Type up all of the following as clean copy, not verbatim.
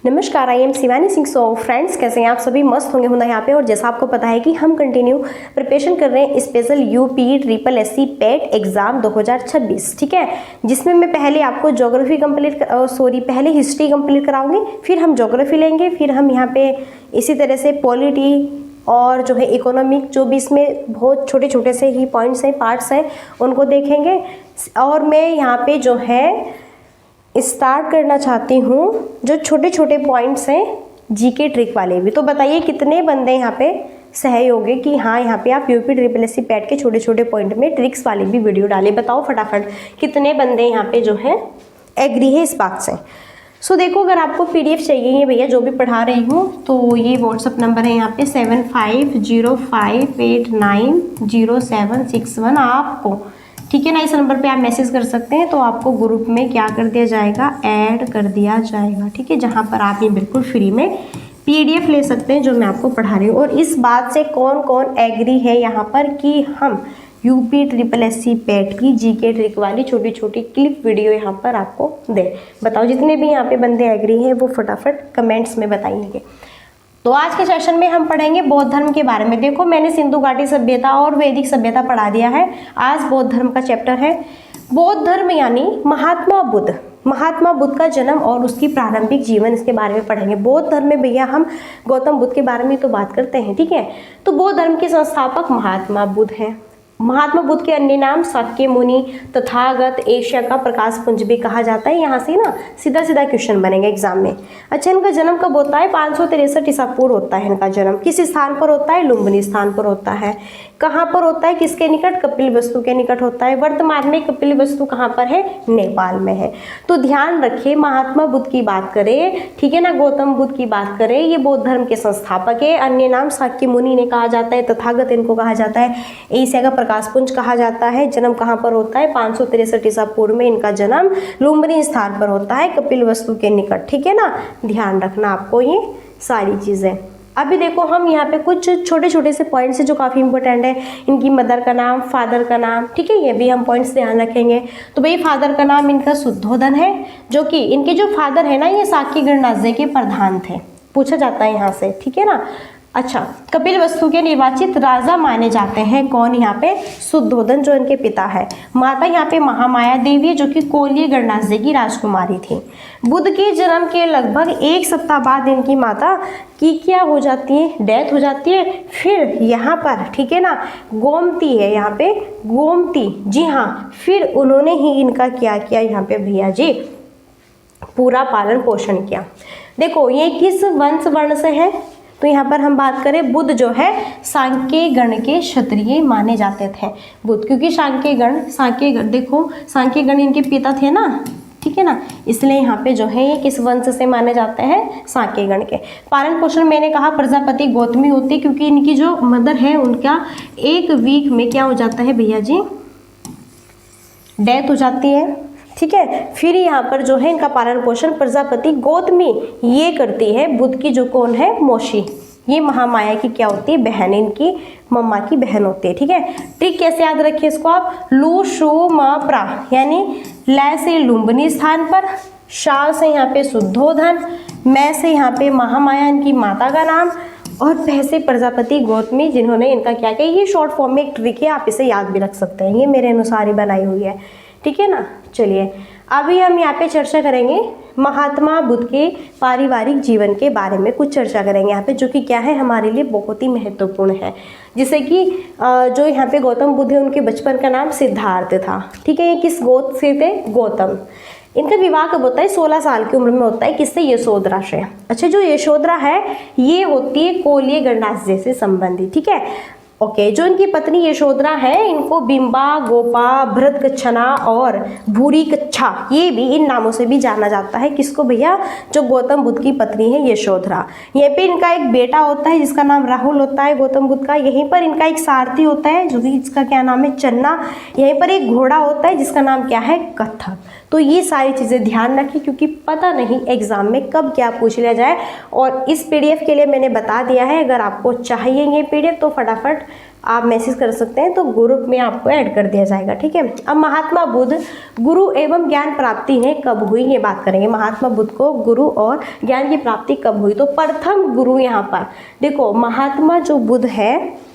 नमस्कार, I am Shivani Singh. So friends, कैसे हैं आप सभी? मस्त होंगे होना यहाँ पे। और जैसा आपको पता है कि हम कंटिन्यू प्रिपरेशन कर रहे हैं स्पेशल यूपी ट्रिपल एससी पेट एग्जाम 2026, ठीक है, जिसमें मैं पहले आपको ज्योग्राफी पहले हिस्ट्री कंप्लीट कराऊंगी, फिर हम ज्योग्राफी लेंगे, फिर हम यहाँ पे इसी तरह से पॉलिटी और जो है इकोनॉमिक, जो भी इसमें बहुत छोटे छोटे से ही पॉइंट्स हैं, पार्ट्स हैं, उनको देखेंगे। और मैं यहाँ पे जो है स्टार्ट करना चाहती हूँ जो छोटे छोटे पॉइंट्स हैं जीके ट्रिक वाले भी। तो बताइए कितने बंदे यहाँ पे सहयोगी कि हाँ यहाँ पे आप यूपी ट्रिपल एससी पैट के छोटे छोटे पॉइंट में ट्रिक्स वाली भी वीडियो डालें। बताओ फटाफट कितने बंदे यहाँ पे जो है एग्री है इस बात से। सो देखो, अगर आपको पीडीएफ चाहिए ये भैया जो भी पढ़ा रही हूँ, तो ये व्हाट्सअप नंबर है यहाँ पे 7505890761 आपको, ठीक है ना, इस नंबर पे आप मैसेज कर सकते हैं। तो आपको ग्रुप में क्या कर दिया जाएगा, ऐड कर दिया जाएगा, ठीक है, जहाँ पर आप ये बिल्कुल फ्री में पीडीएफ ले सकते हैं जो मैं आपको पढ़ा रही हूँ। और इस बात से कौन कौन एग्री है यहाँ पर कि हम यूपी ट्रिपल एससी पेट की जीके ट्रिक वाली छोटी छोटी क्लिप वीडियो यहाँ पर आपको दे, बताओ। जितने भी यहाँ पे बंदे एग्री हैं वो फटाफट कमेंट्स में बताएंगे। तो आज के सेशन में हम पढ़ेंगे बौद्ध धर्म के बारे में। देखो, मैंने सिंधु घाटी सभ्यता और वैदिक सभ्यता पढ़ा दिया है। आज बौद्ध धर्म का चैप्टर है। बौद्ध धर्म यानी महात्मा बुद्ध का जन्म और उसकी प्रारंभिक जीवन, इसके बारे में पढ़ेंगे। बौद्ध धर्म में भैया हम गौतम बुद्ध के बारे में तो बात करते हैं, ठीक है। तो बौद्ध धर्म के संस्थापक महात्मा बुद्ध हैं। महात्मा बुद्ध के अन्य नाम शाक्य मुनि, तथागत, एशिया का प्रकाश पुंज भी कहा जाता है। यहाँ से ना सीधा सीधा क्वेश्चन बनेगा एग्जाम में। अच्छा, इनका जन्म कब होता है? 563 ईसा पूर्व होता है इनका जन्म। किस स्थान पर होता है? लुम्बिनी स्थान पर होता है। कहाँ पर होता है? किसके निकट? कपिलवस्तु के निकट होता है। वर्तमान में कपिलवस्तु कहाँ पर है? नेपाल में है। तो ध्यान रखिए, महात्मा बुद्ध की बात करें, ठीक है ना, गौतम बुद्ध की बात करें, ये बौद्ध धर्म के संस्थापक है। अन्य नाम शाक्य मुनि ने कहा जाता है, तथागत इनको कहा जाता है, एशिया का प्रकाश पुंज कहा जाता है। जन्म कहाँ पर होता है? 563 ईसा पूर्व में इनका जन्म लुम्बिनी स्थान पर होता है, कपिलवस्तु के निकट, ठीक है ना। ध्यान रखना आपको ये सारी चीजें। अभी देखो, हम यहाँ पे कुछ छोटे छोटे से पॉइंट्स हैं जो काफ़ी इंपॉर्टेंट है। इनकी मदर का नाम, फादर का नाम, ठीक है, ये भी हम पॉइंट्स ध्यान रखेंगे। तो भाई फादर का नाम इनका शुद्धोधन है, जो कि इनके जो फादर है ना, ये शाक्य गणराज्य के प्रधान थे, पूछा जाता है यहाँ से, ठीक है ना। अच्छा, कपिलवस्तु के निर्वाचित राजा माने जाते हैं कौन? यहाँ पे शुद्धोधन, जो इनके पिता है। माता यहाँ पे महामाया देवी, जो कि कोलीय गणराज्य की राजकुमारी थी। बुद्ध के जन्म के लगभग एक सप्ताह बाद इनकी माता की क्या हो जाती है? डेथ हो जाती है। फिर यहाँ पर, ठीक है ना, गोमती है यहाँ पे, गोमती, जी हाँ, फिर उन्होंने ही इनका क्या किया यहाँ पे भैया जी, पूरा पालन पोषण किया। देखो, ये किस वंश वर्ण से है? तो यहाँ पर हम बात करें, बुद्ध जो है सांख्य गण के क्षत्रिय माने जाते थे बुद्ध, क्योंकि सांख्य गण देखो, सांख्य गण इनके पिता थे ना, ठीक है ना, इसलिए यहाँ पे जो है ये किस वंश से माने जाते हैं? सांख्य गण के। पालन पोषण मैंने कहा प्रजापति गौतमी होती है, क्योंकि इनकी जो मदर है उनका एक वीक में क्या हो जाता है भैया जी, डेथ हो जाती है, ठीक है। फिर यहाँ पर जो है इनका पालन पोषण प्रजापति गौतमी ये करती है। बुद्ध की जो कौन है? मौसी, ये महामाया की क्या होती है? बहन, इनकी मम्मा की बहन होती है, ठीक है। ट्रिक कैसे याद रखिए इसको आप, लू शू मा प्रा, यानी लै से लुम्बिनी स्थान पर, शा से यहाँ पे शुद्धोधन, मैं से यहाँ पे महामाया इनकी माता का नाम, और पह से प्रजापति गौतमी जिन्होंने इनका क्या किया। ये शॉर्ट फॉर्म में एक ट्रिक है, आप इसे याद भी रख सकते हैं, ये मेरे अनुसार ही बनाई हुई है, ठीक है ना। चलिए, अभी हम यहाँ पे चर्चा करेंगे महात्मा बुद्ध के पारिवारिक जीवन के बारे में, कुछ चर्चा करेंगे यहाँ पे, जो कि क्या है हमारे लिए बहुत ही महत्वपूर्ण है। जैसे कि जो यहाँ पे गौतम बुद्ध है, उनके बचपन का नाम सिद्धार्थ था, ठीक है। ये किस गोत्र से थे? गौतम। इनका विवाह कब होता है? 16 साल की उम्र में होता है। किससे? यशोधरा से। अच्छा, जो यशोधरा है ये होती है कोलीय गणराज्य से संबंधित, ठीक है, ओके। जो इनकी पत्नी यशोधरा है, इनको बिंबा, गोपा, भृतकच्छना और भूरी कच्छा, ये भी इन नामों से भी जाना जाता है। किसको भैया? जो गौतम बुद्ध की पत्नी है यशोधरा। यहाँ पे इनका एक बेटा होता है जिसका नाम राहुल होता है गौतम बुद्ध का। यहीं पर इनका एक सारथी होता है जो कि जिसका क्या नाम है? चन्ना। यहीं पर एक घोड़ा होता है जिसका नाम क्या है? कत्थक। तो ये सारी चीज़ें ध्यान रखें, क्योंकि पता नहीं एग्ज़ाम में कब क्या पूछ लिया जाए। और इस PDF के लिए मैंने बता दिया है, अगर आपको चाहिए ये PDF तो फटाफट आप मैसेज कर सकते हैं, तो ग्रुप में आपको ऐड कर दिया जाएगा, ठीक है। अब महात्मा बुद्ध गुरु एवं ज्ञान प्राप्ति इन्हें कब हुई, ये बात करेंगे। महात्मा बुद्ध को गुरु और ज्ञान की प्राप्ति कब हुई? तो प्रथम गुरु यहाँ पर देखो, महात्मा जो बुद्ध है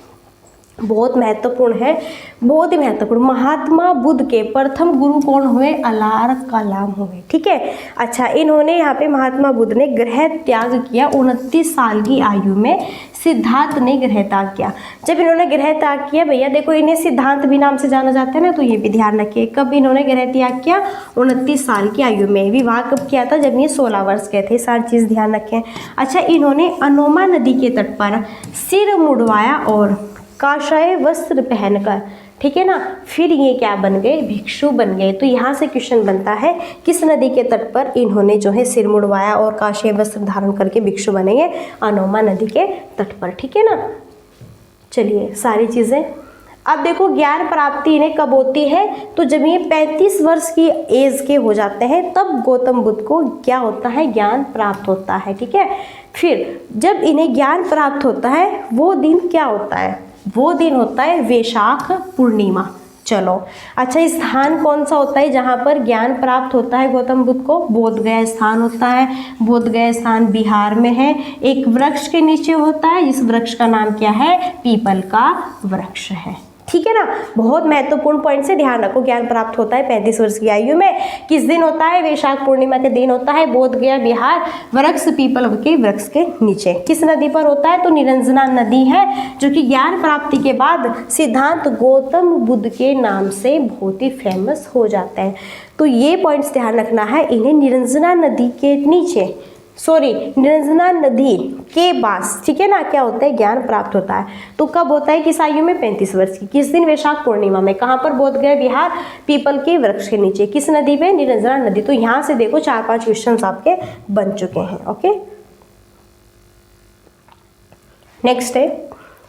बहुत महत्वपूर्ण है, बहुत ही महत्वपूर्ण। महात्मा बुद्ध के प्रथम गुरु कौन हुए? अलार कलाम हुए, ठीक है। अच्छा, इन्होंने यहाँ पे महात्मा बुद्ध ने गृह त्याग किया 29 साल की आयु में। सिद्धार्थ ने गृह त्याग किया। जब इन्होंने गृह त्याग किया भैया, देखो इन्हें सिद्धांत भी नाम से जाना जाता है ना, तो ये भी ध्यान रखिए। कब इन्होंने गृह त्याग किया? 29 साल की आयु में। विवाह कब किया था? जब ये 16 वर्ष के थे। सारी चीज़ ध्यान रखें। अच्छा, इन्होंने अनोमा नदी के तट पर सिर मुड़वाया और काशाय वस्त्र पहनकर, ठीक है ना, फिर ये क्या बन गए? भिक्षु बन गए। तो यहाँ से क्वेश्चन बनता है, किस नदी के तट पर इन्होंने जो है सिर मुड़वाया और काशाय वस्त्र धारण करके भिक्षु बनेंगे? अनोमा नदी के तट पर, ठीक है ना। चलिए, सारी चीज़ें अब देखो, ज्ञान प्राप्ति इन्हें कब होती है? तो जब ये 35 वर्ष की एज के हो जाते हैं, तब गौतम बुद्ध को क्या होता है? ज्ञान प्राप्त होता है, ठीक है। फिर जब इन्हें ज्ञान प्राप्त होता है, वो दिन क्या होता है? वो दिन होता है वैशाख पूर्णिमा। चलो, अच्छा, स्थान कौन सा होता है जहाँ पर ज्ञान प्राप्त होता है गौतम बुद्ध को? बोध गया स्थान होता है। बोध गया स्थान बिहार में है। एक वृक्ष के नीचे होता है, इस वृक्ष का नाम क्या है? पीपल का वृक्ष है, ठीक है ना। बहुत महत्वपूर्ण पॉइंट से ध्यान रखो। ज्ञान प्राप्त होता है 35 वर्ष की आयु में। किस दिन होता है? वैशाख पूर्णिमा के दिन होता है। बोध गया बिहार, वृक्ष पीपल के वृक्ष के नीचे। किस नदी पर होता है? तो निरंजना नदी है, जो कि ज्ञान प्राप्ति के बाद सिद्धांत गौतम बुद्ध के नाम से बहुत ही फेमस हो जाते हैं। तो ये पॉइंट्स ध्यान रखना है। इन्हें निरंजना नदी के नीचे, निरंजना नदी के पास, ठीक है ना, क्या होता है? ज्ञान प्राप्त होता है। तो कब होता है? किस आयु में? 35 वर्ष की। किस दिन? वैशाख पूर्णिमा में। कहाँ पर? बोध गया बिहार, पीपल के वृक्ष के नीचे। किस नदी पे? निरंजना नदी। तो यहाँ से देखो 4-5 क्वेश्चन आपके बन चुके हैं। ओके, नेक्स्ट है,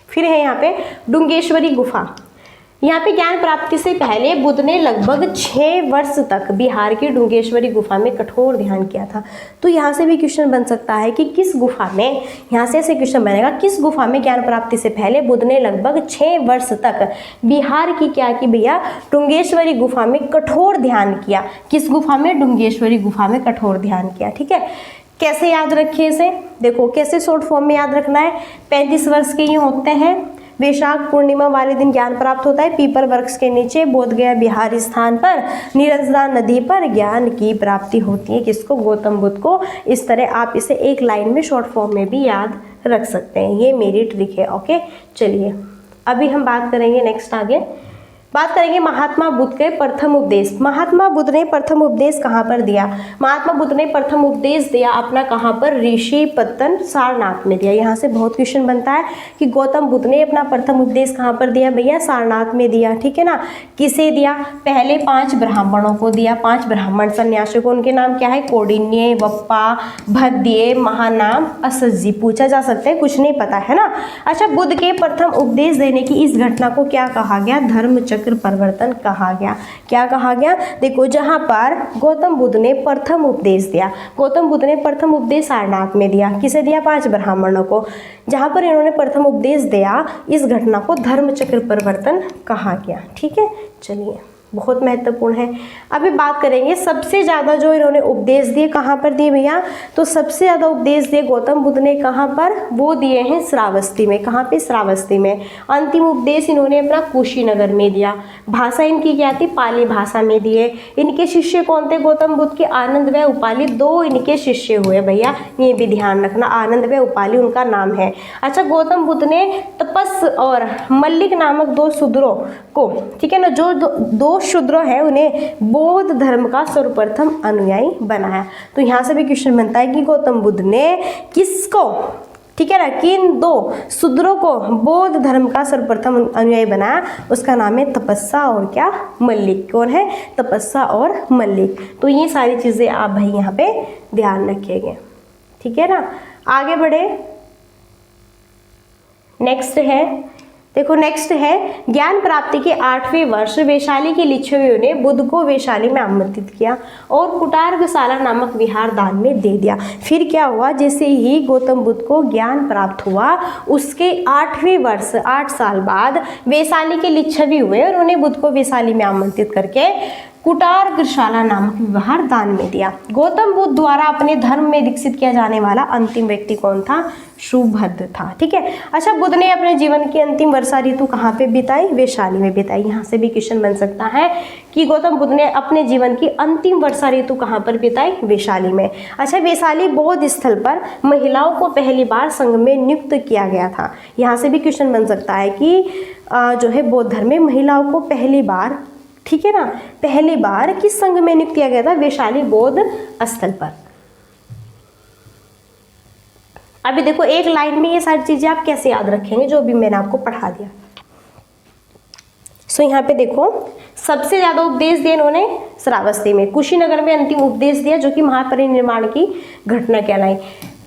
फिर है यहाँ पे डुंगेश्वरी गुफा। यहाँ पे ज्ञान प्राप्ति से पहले बुद्ध ने लगभग 6 वर्ष तक बिहार की डुंगेश्वरी गुफा में कठोर ध्यान किया था। तो यहाँ से भी क्वेश्चन बन सकता है कि किस गुफा में, यहाँ से ऐसे क्वेश्चन बनेगा, किस गुफा में ज्ञान प्राप्ति से पहले बुद्ध ने लगभग 6 वर्ष तक बिहार की क्या की भैया? डुंगेश्वरी गुफा में कठोर ध्यान किया। किस गुफा में? डुंगेश्वरी गुफा में कठोर ध्यान किया, ठीक है। कैसे याद रखिए इसे? देखो कैसे शॉर्ट फॉर्म में याद रखना है। 35 वर्ष के ये होते हैं। वैशाख पूर्णिमा वाले दिन ज्ञान प्राप्त होता है। पीपल वृक्ष के नीचे, बोध गया बिहार स्थान पर, निरंजना नदी पर ज्ञान की प्राप्ति होती है। किसको? गौतम बुद्ध को। इस तरह आप इसे एक लाइन में शॉर्ट फॉर्म में भी याद रख सकते हैं। ये मेरी ट्रिक है। ओके, चलिए अभी हम बात करेंगे नेक्स्ट, आगे बात करेंगे महात्मा बुद्ध के प्रथम उपदेश। महात्मा बुद्ध ने प्रथम उपदेश कहाँ पर दिया? महात्मा बुद्ध ने प्रथम उपदेश दिया अपना कहाँ पर? ऋषिपतन सारनाथ में दिया। यहाँ से बहुत क्वेश्चन बनता है कि गौतम बुद्ध ने अपना प्रथम उपदेश कहाँ पर दिया भैया? सारनाथ में दिया, ठीक है ना। किसे दिया? पहले 5 ब्राह्मणों को दिया। 5 ब्राह्मण सन्यासियों को, उनके नाम क्या है? कौंडिन्य, वप्पा, भद्य, महानाम, असज्जी। पूछा जा सकता है, कुछ नहीं पता है ना। अच्छा, बुद्ध के प्रथम उपदेश देने की इस घटना को क्या कहा गया? धर्म चक्र परिवर्तन कहा गया। क्या कहा गया? देखो, जहां पर गौतम बुद्ध ने प्रथम उपदेश दिया, गौतम बुद्ध ने प्रथम उपदेश सारनाथ में दिया। किसे दिया? 5 ब्राह्मणों को। जहां पर इन्होंने प्रथम उपदेश दिया, इस घटना को धर्म चक्र परिवर्तन कहा गया, ठीक है। चलिए, बहुत महत्वपूर्ण है। अभी बात करेंगे सबसे ज़्यादा जो इन्होंने उपदेश दिए कहाँ पर दिए भैया? तो सबसे ज़्यादा उपदेश दिए गौतम बुद्ध ने कहाँ पर? वो दिए हैं श्रावस्ती में। कहाँ पे? श्रावस्ती में। अंतिम उपदेश इन्होंने अपना कुशीनगर में दिया। भाषा इनकी क्या थी? पाली भाषा में दिए। इनके शिष्य कौन थे गौतम बुद्ध के? आनंद व उपाली 2 इनके शिष्य हुए भैया, ये भी ध्यान रखना। आनंद व उपाली उनका नाम है। अच्छा, गौतम बुद्ध ने तपस और मल्लिक नामक 2 शूद्रों को, ठीक है ना, जो 2 शूद्र है, उन्हें बौद्ध धर्म का सर्वप्रथम अनुयायी बनाया। तो यहाँ से भी क्वेश्चन बनता है कि गौतम बुद्ध ने किसको, ठीक है ना, किन 2 शूद्रों को बौद्ध धर्म का सर्वप्रथम अनुयायी बनाया? उसका नाम है तपस्या और क्या? मल्लिक। कौन है? तपस्या और मल्लिक। तो ये सारी चीज़ें आप भाई यहाँ पे ध्यान रखिएगा, ठीक है ना। आगे बढ़े, नेक्स्ट है देखो नेक्स्ट है, ज्ञान प्राप्ति के 8वें वर्ष वैशाली के लिच्छवियों ने बुद्ध को वैशाली में आमंत्रित किया और कुटारगशाला नामक विहार दान में दे दिया। फिर क्या हुआ, जैसे ही गौतम बुद्ध को ज्ञान प्राप्त हुआ उसके 8वें वर्ष 8 साल बाद वैशाली के लिच्छवी हुए और उन्हें बुद्ध को वैशाली में आमंत्रित करके कुटारगशाला नामक विहार दान में दिया। गौतम बुद्ध द्वारा अपने धर्म में दीक्षित किया जाने वाला अंतिम व्यक्ति कौन था? सुभद्र था। ठीक है। अच्छा, बुद्ध ने अपने जीवन की अंतिम वर्षा ऋतु कहाँ पे बिताई? वैशाली में बिताई। यहाँ से भी क्वेश्चन बन सकता है कि गौतम बुद्ध ने अपने जीवन की अंतिम वर्षा ऋतु कहाँ पर बिताई? वैशाली में। अच्छा, वैशाली बौद्ध स्थल पर महिलाओं को पहली बार संघ में नियुक्त किया गया था। यहाँ से भी क्वेश्चन बन सकता है कि जो है बौद्ध धर्म में महिलाओं को पहली बार, ठीक है ना, पहली बार किस संघ में नियुक्त किया गया था? वैशाली बौद्ध स्थल पर। अभी देखो एक लाइन में ये सारी चीजें आप कैसे याद रखेंगे जो भी मैंने आपको पढ़ा दिया। सो यहाँ पे देखो सबसे ज्यादा उपदेश दिया इन्होंने श्रावस्ती में, कुशीनगर में अंतिम उपदेश दिया जो कि महापरिनिर्वाण की घटना कहलाई।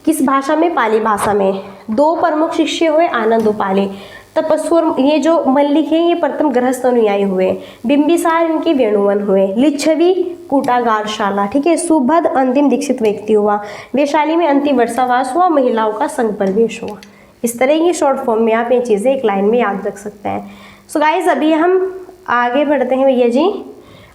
किस भाषा में? पाली भाषा में। 2 प्रमुख शिष्य हुए, आनंद उपाली। तपस्वर ये जो मल्लिक है ये प्रथम गृहस्थ अनुयायी हुए। बिंबिसार इनके वेणुवन हुए। लिच्छवी कुटागारशाला, ठीक है। सुभद्र अंतिम दीक्षित व्यक्ति हुआ। वैशाली में अंतिम वर्षावास हुआ। महिलाओं का संघ प्रवेश हुआ। इस तरह की शॉर्ट फॉर्म में आप ये चीज़ें एक लाइन में याद रख सकते हैं। सो गाइज अभी हम आगे बढ़ते हैं भैया जी,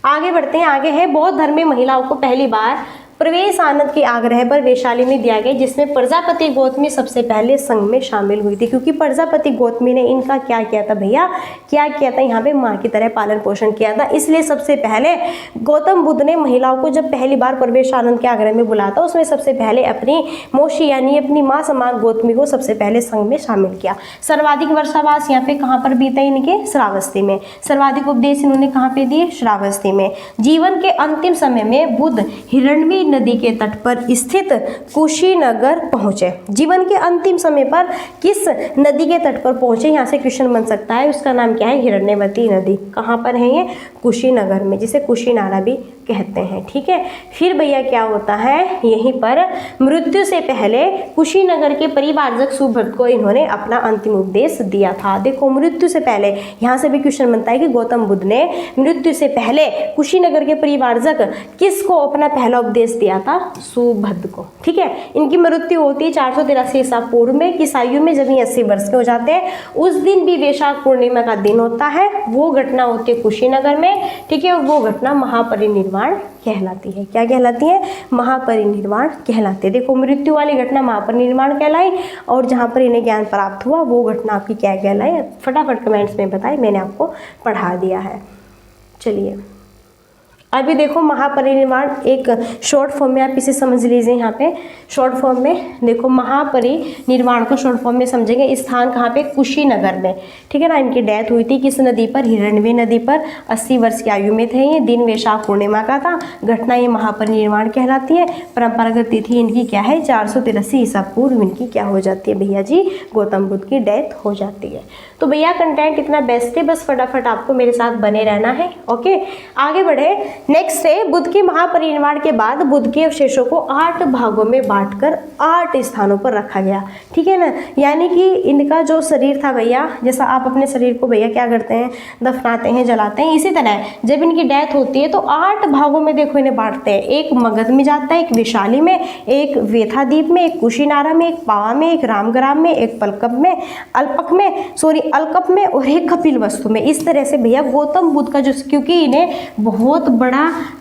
आगे बढ़ते हैं। आगे है बौद्ध धर्म में महिलाओं को पहली बार प्रवेश आनंद के आग्रह पर वैशाली में दिया गया, जिसमें प्रजापति गौतमी सबसे पहले संघ में शामिल हुई थी। क्योंकि प्रजापति गौतमी ने इनका क्या किया था भैया? क्या किया था? यहाँ पे माँ की तरह पालन पोषण किया था। इसलिए सबसे पहले गौतम बुद्ध ने महिलाओं को जब पहली बार प्रवेश आनंद के आग्रह में बुलाया था, उसमें सबसे पहले अपनी मौसी यानी अपनी माँ समान गौतमी को सबसे पहले संघ में शामिल किया। सर्वाधिक वर्षावास यहाँ पे कहाँ पर बीता? इनके श्रावस्ती में। सर्वाधिक उपदेश इन्होंने कहाँ पे दिए? श्रावस्ती में। जीवन के अंतिम समय में बुद्ध हिरण्मयी नदी के तट पर स्थित कुशीनगर पहुंचे। जीवन के अंतिम समय पर किस नदी के तट पर पहुंचे? यहाँ से क्वेश्चन बन सकता है। उसका नाम क्या है? हिरण्यवती नदी। कहाँ पर है ये? कुशीनगर में, जिसे कुशीनारा भी कहते हैं। ठीक है। फिर भैया क्या होता है, यहीं पर मृत्यु से पहले कुशीनगर के परिवारजक सुभद्र को इन्होंने अपना अंतिम उपदेश दिया था। देखो मृत्यु से पहले, यहाँ से भी क्वेश्चन बनता है कि गौतम बुद्ध ने मृत्यु से पहले कुशीनगर के परिवारजक किसको अपना पहला उपदेश दिया था? सुभद्र को। ठीक है। इनकी मृत्यु होती है 483 ईसा पूर्व में। किस आयु में? जब ये 80 वर्ष के हो जाते हैं। उस दिन भी वैशाख पूर्णिमा का दिन होता है। वो घटना होती है कुशीनगर में। ठीक है। और वो घटना महापरिनिर्वाण कहलाती है। क्या कहलाती है? महापरिनिर्वाण कहलाती है। देखो मृत्यु वाली घटना महापरिनिर्वाण कहलाई और जहाँ पर इन्हें ज्ञान प्राप्त हुआ वो घटना आपकी क्या कहलाई? फटाफट कमेंट्स में बताएं, मैंने आपको पढ़ा दिया है। चलिए अभी देखो महापरिनिर्वाण एक शॉर्ट फॉर्म में आप इसे समझ लीजिए। यहाँ पे शॉर्ट फॉर्म में देखो महापरिनिर्वाण को शॉर्ट फॉर्म में समझेंगे। स्थान कहाँ पे? कुशीनगर में। ठीक है ना। इनकी डेथ हुई थी किस नदी पर? हिरण्मयी नदी पर। 80 वर्ष की आयु में थे ये। दिन वैशाख पूर्णिमा का था। घटना ये महापरिनिर्वाण कहलाती है। परंपरागत तिथि इनकी क्या है? 483 ईसा पूर्व इनकी क्या हो जाती है भैया जी? गौतम बुद्ध की डेथ हो जाती है। तो भैया कंटेंट इतना बेस्ट है, बस फटाफट आपको मेरे साथ बने रहना है। ओके आगे बढ़े। नेक्स्ट है बुद्ध के महापरिनिर्वाण के बाद बुद्ध के अवशेषों को 8 भागों में बांटकर 8 स्थानों पर रखा गया। ठीक है ना। यानी कि इनका जो शरीर था भैया, जैसा आप अपने शरीर को भैया क्या करते हैं? दफनाते हैं, जलाते हैं। इसी तरह जब इनकी डेथ होती है तो 8 भागों में देखो इन्हें बांटते हैं। एक मगध में जाता है, एक वैशाली में, एक वेथा द्वीप में, एक कुशीनारा में, एक पावा में, एक रामग्राम में, एक पलकप में, अलकप में और एक कपिलवस्तु में। इस तरह से भैया गौतम बुद्ध का जो, क्योंकि इन्हें बहुत बड़ा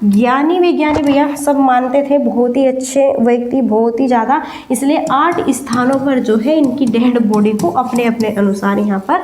ज्ञानी विज्ञानी भैया सब मानते थे, बहुत ही अच्छे व्यक्ति, बहुत ही ज़्यादा, इसलिए 8 स्थानों पर जो है इनकी डेड बॉडी को अपने अपने अनुसार यहाँ पर,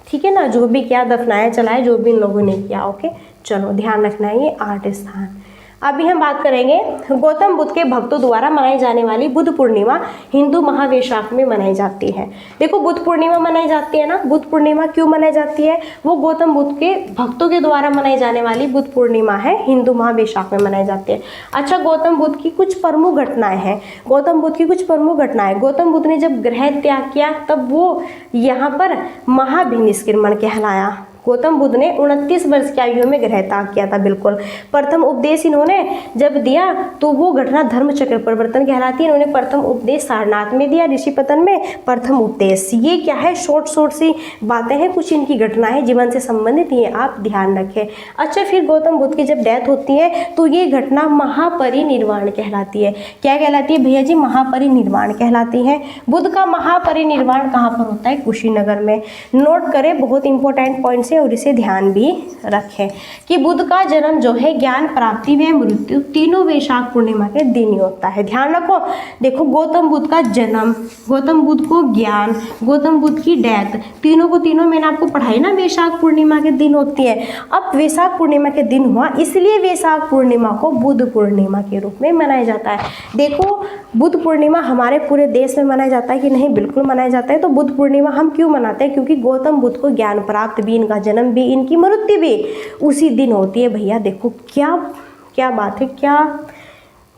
ठीक है ना, जो भी क्या दफनाया चलाए, जो भी इन लोगों ने किया। ओके चलो ध्यान रखना है ये 8 स्थान। अभी हम बात करेंगे गौतम बुद्ध के भक्तों द्वारा मनाई जाने वाली बुद्ध पूर्णिमा हिंदू महावैशाख में मनाई जाती है। देखो बुद्ध पूर्णिमा मनाई जाती है ना, बुद्ध पूर्णिमा क्यों मनाई जाती है? वो गौतम बुद्ध के भक्तों के द्वारा मनाई जाने वाली बुद्ध पूर्णिमा है, हिंदू महावैशाख में मनाई जाती है। अच्छा गौतम बुद्ध की कुछ प्रमुख घटनाएं हैं। गौतम बुद्ध की कुछ प्रमुख घटनाएं, गौतम बुद्ध ने जब ग्रह त्याग किया तब वो यहाँ पर महाभिनिष्क्रमण कहलाया। गौतम बुद्ध ने 29 वर्ष की आयु में ग्रह त्याग किया था। बिल्कुल प्रथम उपदेश इन्होंने जब दिया तो वो घटना धर्म चक्र परिवर्तन कहलाती है। इन्होंने प्रथम उपदेश सारनाथ में दिया, ऋषिपतन में प्रथम उपदेश। ये क्या है, शॉर्ट सी बातें हैं, कुछ इनकी घटनाएं जीवन से संबंधित, ये आप ध्यान रखें। अच्छा, फिर गौतम बुद्ध की जब डेथ होती है तो ये घटना महापरिनिर्वाण कहलाती है। क्या कहलाती है भैया जी? महापरिनिर्वाण कहलाती है। बुद्ध का महापरिनिर्वाण कहाँ पर होता है? कुशीनगर में। नोट करें, बहुत इंपॉर्टेंट पॉइंट्स है और इसे ध्यान भी रखें कि बुद्ध का जन्म जो है, ज्ञान प्राप्ति व मृत्यु तीनों वैशाख पूर्णिमा के दिन ही होता है। ध्यान रखो, देखो गौतम बुद्ध का जन्म, गौतम बुद्ध को ज्ञान, गौतम बुद्ध की डेथ, तीनों मैंने आपको पढ़ाई ना, वैशाख पूर्णिमा के दिन होती है। अब वैशाख पूर्णिमा के दिन हुआ, इसलिए वैशाख पूर्णिमा को बुद्ध पूर्णिमा के रूप में मनाया जाता है। देखो बुद्ध पूर्णिमा हमारे पूरे देश में मनाया जाता है कि नहीं? बिल्कुल मनाया जाता है। तो बुद्ध पूर्णिमा हम क्यों मनाते हैं? क्योंकि गौतम बुद्ध को ज्ञान प्राप्त भी, इनका जन्म भी, इनकी मृत्यु भी उसी दिन होती है। भैया देखो क्या बात है, क्या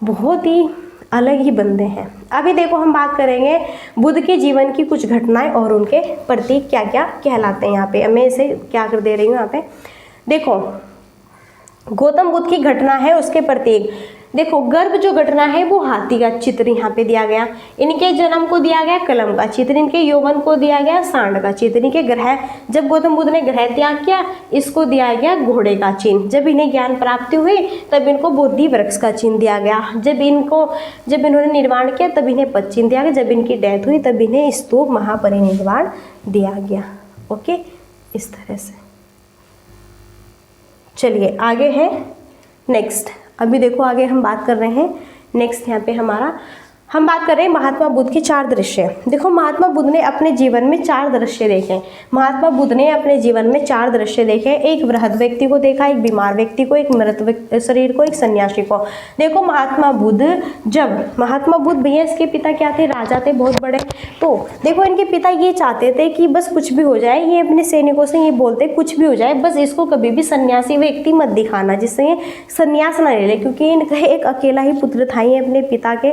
बहुत ही अलग ही बंदे हैं। अभी देखो हम बात करेंगे बुद्ध के जीवन की कुछ घटनाएं और उनके प्रतीक क्या क्या कहलाते हैं। यहाँ पे मैं इसे क्या कर दे रही हूँ, यहाँ पे देखो गौतम बुद्ध की घटना है, उसके प्रतीक देखो। गर्भ जो घटना है वो हाथी का चित्र यहाँ पे दिया गया, इनके जन्म को दिया गया कलम का चित्र, इनके यौवन को दिया गया सांड का चित्र, इनके ग्रह, जब गौतम बुद्ध ने ग्रह त्याग किया इसको दिया गया घोड़े का चिन्ह, जब इन्हें ज्ञान प्राप्ति हुई तब इनको बोधि वृक्ष का चिन्ह दिया गया, जब इन्होंने निर्वाण किया तब इन्हें पद चिन्ह दिया गया, जब इनकी डेथ हुई तब इन्हें स्तूप महापरिनिर्वाण दिया गया। ओके, इस तरह से। चलिए आगे है नेक्स्ट। अभी देखो आगे हम बात कर रहे हैं नेक्स्ट, यहाँ पे हम बात कर रहे हैं महात्मा बुद्ध के 4 दृश्य। देखो महात्मा बुद्ध ने अपने जीवन में 4 दृश्य देखे। महात्मा बुद्ध ने अपने जीवन में 4 दृश्य देखे। एक वृहद व्यक्ति को देखा, एक बीमार व्यक्ति को, एक मृत शरीर को, एक सन्यासी को। देखो महात्मा बुद्ध भैया इसके पिता क्या थे? राजा थे बहुत बड़े। तो देखो इनके पिता ये चाहते थे कि बस कुछ भी हो जाए, ये अपने सैनिकों से ये बोलते कुछ भी हो जाए, बस इसको कभी भी सन्यासी व्यक्ति मत दिखाना, जिससे ये सन्यास ना ले ले, क्योंकि इनका एक अकेला ही पुत्र था ये अपने पिता के,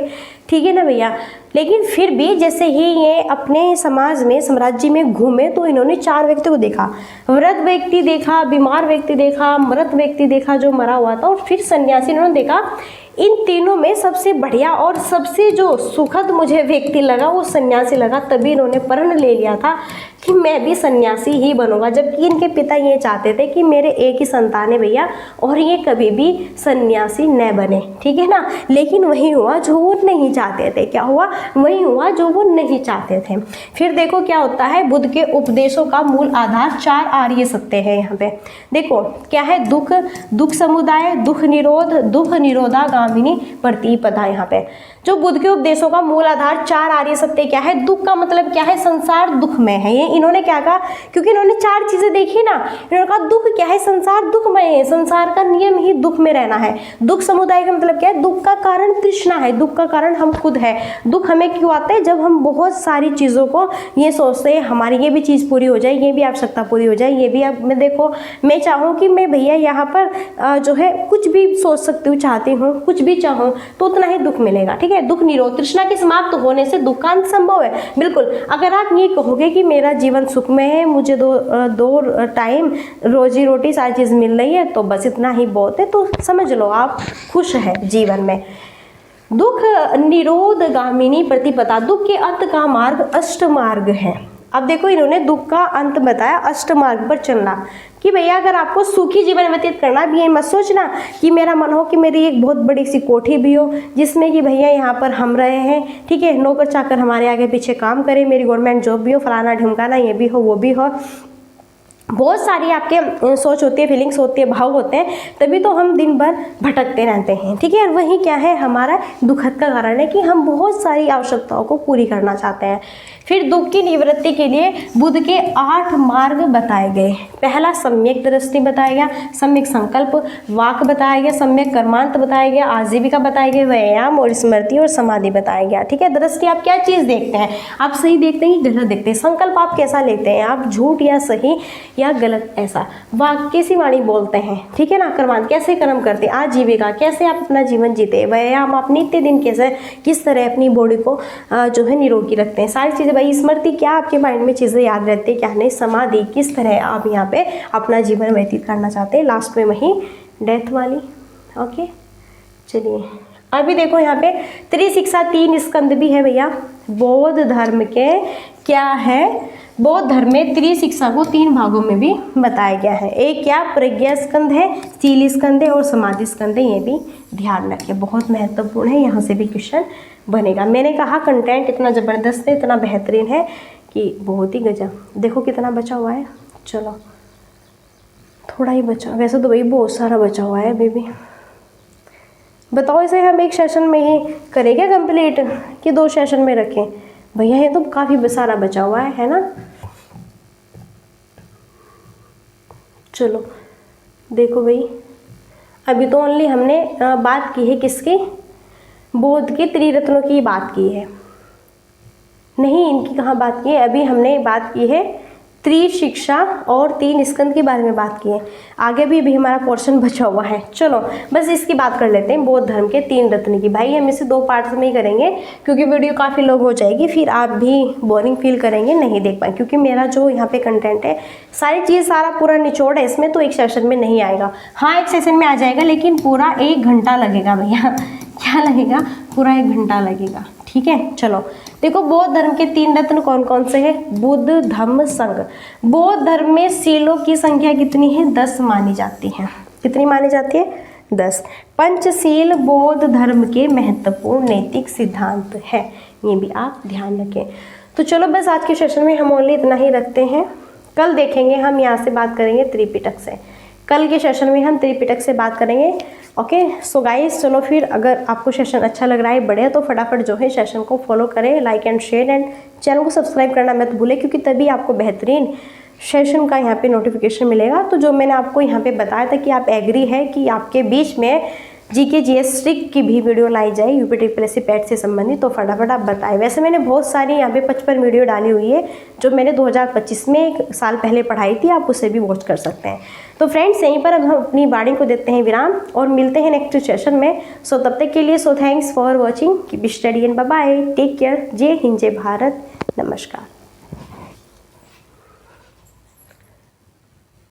ठीक है ना भैया। लेकिन फिर भी जैसे ही ये अपने समाज में, साम्राज्य में घूमे तो इन्होंने 4 व्यक्ति को देखा। वृद्ध व्यक्ति देखा, बीमार व्यक्ति देखा, मृत व्यक्ति देखा जो मरा हुआ था, और फिर सन्यासी इन्होंने देखा। इन तीनों में सबसे बढ़िया और सबसे जो सुखद मुझे व्यक्ति लगा वो सन्यासी लगा। तभी इन्होंने प्रण ले लिया था कि मैं भी सन्यासी ही बनूंगा, जबकि इनके पिता ये चाहते थे कि मेरे एक ही संतान है भैया और ये कभी भी सन्यासी न बने, ठीक है ना। लेकिन वही हुआ जो वो नहीं चाहते थे। क्या हुआ? वही हुआ जो वो नहीं चाहते थे। फिर देखो क्या होता है, बुद्ध के उपदेशों का मूल आधार 4 आर्य सत्य है। यहाँ पे देखो क्या है, दुख समुदाय, दुख निरोधागामिनी प्रतिपदा। यहाँ पे जो बुद्ध के उपदेशों का मूल आधार 4 आर्य सत्य क्या है? दुख का मतलब क्या है? संसार दुखमय है। ये इन्होंने क्या कहा? क्योंकि इन्होंने 4 चीजें देखी ना, इन्होंने कहा दुख क्या है? संसार दुखमय है, संसार का नियम ही दुख में रहना है। दुख समुदाय का मतलब क्या है? दुख का कारण तृष्णा है, दुख का कारण हम खुद है। दुख हमें क्यों आता है? जब हम बहुत सारी चीजों को ये सोचते हैं हमारी ये भी चीज पूरी हो जाए, ये भी आवश्यकता पूरी हो जाए, ये भी। अब मैं देखो मैं चाहूँ कि मैं भैया यहाँ पर जो है कुछ भी सोच सकती हूँ, चाहती हूँ, कुछ भी चाहूँ तो उतना ही दुख मिलेगा, ठीक है। दुख निरोध, तृष्णा के समाप्त होने से दुख का अंत संभव है। बिल्कुल, अगर आप ये कहोगे कि मेरा जीवन सुखमय है, मुझे दो टाइम रोजी रोटी सारी चीज मिल रही है, तो बस इतना ही बहुत है, तो समझ लो आप खुश है जीवन में। दुख निरोधगामिनी प्रतिपदा, दुख के अंत का मार्ग अष्टमार्ग है। अब देखो इन्होंने दुख का अंत बताया, अष्टमार्ग पर चलना, कि भैया अगर आपको सुखी जीवन व्यतीत करना भी है, मत सोचना कि मेरा मन हो कि मेरी एक बहुत बड़ी सी कोठी भी हो जिसमें कि भैया यहाँ पर हम रहे हैं, ठीक है, नौकर चाकर हमारे आगे पीछे काम करें, मेरी गवर्नमेंट जॉब भी हो, फलाना ढिमकाना, ये भी हो वो भी हो। बहुत सारी आपके सोच होती है, फीलिंग्स होती है, भाव होते हैं, तभी तो हम दिन भर भटकते रहते हैं, ठीक है। और वही क्या है, हमारा दुखद का कारण है कि हम बहुत सारी आवश्यकताओं को पूरी करना चाहते हैं। फिर दुख की निवृत्ति के लिए बुद्ध के 8 मार्ग बताए गए। पहला सम्यक दृष्टि बताया गया, सम्यक संकल्प, वाक बताया गया, सम्यक कर्मांत बताया गया, आजीविका बताया गया, व्यायाम और स्मृति और समाधि बताया गया, ठीक है। दृष्टि आप क्या चीज़ देखते हैं, आप सही देखते हैं कि गलत देखते हैं। संकल्प आप कैसा लेते हैं, आप झूठ या सही या गलत, ऐसा। वाक कैसी वाणी बोलते हैं, ठीक है ना। कर्मांत कैसे कर्म करते हैं, आजीविका कैसे आप अपना जीवन जीते, व्यायाम आप नित्य दिन कैसे किस तरह अपनी बॉडी को जो है निरोगी रखते हैं, सारी चीज़ें वही स्मृति, क्या आपके माइंड में चीज़ें याद रहती है क्या नहीं, समाधि, किस तरह आप यहाँ पे अपना जीवन व्यतीत करना चाहते हैं, लास्ट में वही डेथ वाली। ओके चलिए अभी देखो यहाँ पे त्रिशिक्षा 3 स्कंद भी है भैया। बौद्ध धर्म के क्या है, बौद्ध धर्म में त्रिशिक्षा को 3 भागों में भी बताया गया है। एक क्या प्रज्ञा स्कंद है, शील स्कंद है और समाधि स्कंद है, ये भी ध्यान रखिए, बहुत महत्वपूर्ण है, यहाँ से भी क्वेश्चन बनेगा। मैंने कहा कंटेंट इतना ज़बरदस्त है, इतना बेहतरीन है कि बहुत ही गजब। देखो कितना बचा हुआ है, चलो थोड़ा ही बचा, वैसे तो भाई बहुत सारा बचा हुआ है अभी भी। बताओ इसे हम एक सेशन में ही करें क्या कंप्लीट कि 2 सेशन में रखें? भैया ये तो काफ़ी सारा बचा हुआ है ना। चलो देखो भाई, अभी तो ओनली हमने बात की है किसकी, बौद्ध के त्रिरत्नों की बात की है, नहीं इनकी कहाँ बात की है, अभी हमने बात की है त्रिशिक्षा और 3 स्कंद के बारे में बात की है। आगे भी हमारा पोर्शन बचा हुआ है। चलो बस इसकी बात कर लेते हैं, बौद्ध धर्म के 3 रत्न की। भाई हम इसे 2 पार्ट्स में ही करेंगे क्योंकि वीडियो काफ़ी लॉन्ग हो जाएगी, फिर आप भी बोरिंग फील करेंगे, नहीं देख पाए, क्योंकि मेरा जो यहाँ पे कंटेंट है सारी चीज़ सारा पूरा निचोड़ है इसमें, तो एक सेशन में नहीं आएगा। हाँ एक सेशन में आ जाएगा लेकिन पूरा 1 घंटा लगेगा भैया। क्या लगेगा? पूरा 1 घंटा लगेगा, ठीक है। चलो देखो बौद्ध धर्म के 3 रत्न कौन कौन से हैं, बुद्ध धम्म संघ। बौद्ध धर्म में शीलों की संख्या कितनी है, 10 मानी जाती है। कितनी मानी जाती है? 10। पंचशील बौद्ध धर्म के महत्वपूर्ण नैतिक सिद्धांत है, ये भी आप ध्यान रखें। तो चलो बस आज के सेशन में हम ओनली इतना ही रखते हैं। कल देखेंगे हम यहाँ से बात करेंगे त्रिपिटक से, कल के सेशन में हम त्रिपिटक से बात करेंगे। ओके सो गाइस चलो फिर, अगर आपको सेशन अच्छा लग रहा है बढ़िया, तो फटाफट जो है सेशन को फॉलो करें, like and share, and channel को सब्सक्राइब करना मत भूलें, क्योंकि तभी आपको बेहतरीन सेशन का यहाँ पे नोटिफिकेशन मिलेगा। तो जो मैंने आपको यहाँ पे बताया था कि आप एग्री है कि आपके बीच में जीके जीएस ट्रिक की भी वीडियो लाई जाए यूपी ट्रिपल पैट से संबंधित, तो फटाफट आप बताएं। वैसे मैंने बहुत सारी यहाँ पे 55 वीडियो डाली हुई है जो मैंने 2025 में 1 साल पहले पढ़ाई थी, आप उसे भी वॉच कर सकते हैं। तो फ्रेंड्स यहीं पर अब हम अपनी वाणी को देते हैं विराम और मिलते हैं नेक्स्ट सेशन में। सो तब तक के लिए thanks for watching, keep study and bye bye, take care, जय हिंद जय भारत, नमस्कार।